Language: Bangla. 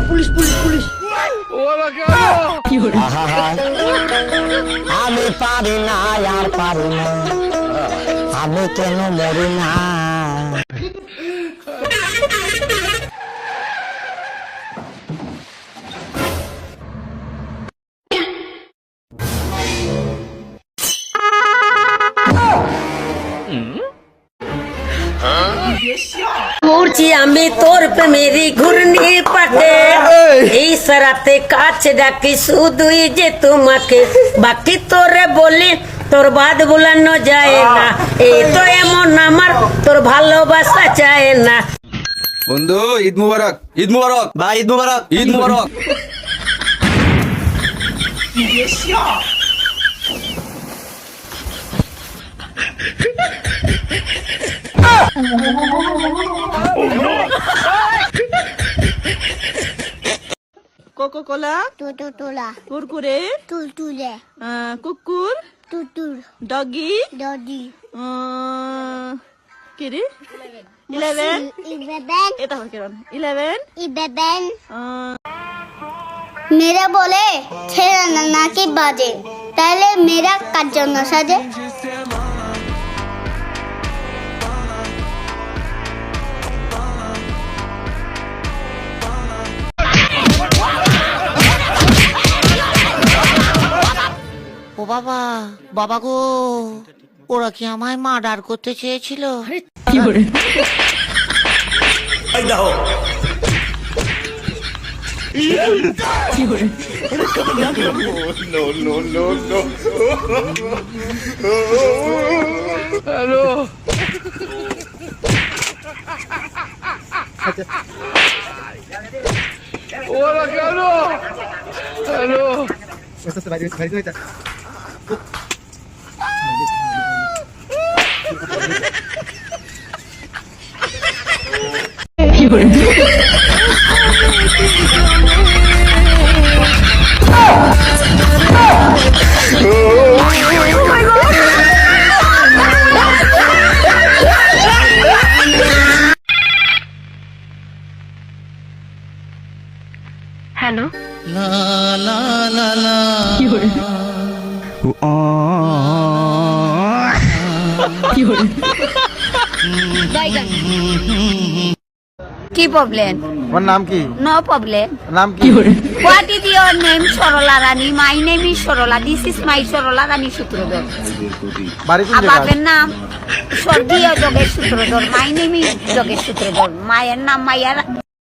Police police police. আমি পারি না আর পারি না, আমি কেন মরি না। ঘুরছি আমি তোর প্রেমেরই ঘূর্ণি পাটে, এই সারাতে কাছে ডাকি শুধুই যে তোমাকে, বাকি তোরে বলি তোর বাদ ভুলানো যায় না, এই তো এমন আমার তোর ভালোবাসা চায় না। বন্ধু ঈদ মুবারক, ঈদ মুবারক ভাই ঈদ মুবারক। ঈদ মুবারক। কোকো কোলা, তোলা কুরকুরে, তুলতুলে কুকুর, তুতুর ডগি, দদি কিরি 11 ইবেবেন এটা হয় কেন 11 ইবেবেন মেরা বলে ছেড়ে না নাকি বাজে, তাহলে মেরা কার জন্য সাজে? ও বাবা, বাবা গো, ওরা কি আমায় মার্ডার করতে চেয়েছিল? হ্যালো, লা লা লা লা কি প্রবলেম? তোমার নাম কি? No problem. নাম কি? What is your name? Sarala Rani. My name is Sarala. This is my Sarala Rani Sutradhar. বাড়ি কোন আর জায়গা? বাপের নাম স্বর্গীয় Jogesh Sutradhar. My name is Jogesh Sutradhar. মায়ের নাম মাইয়া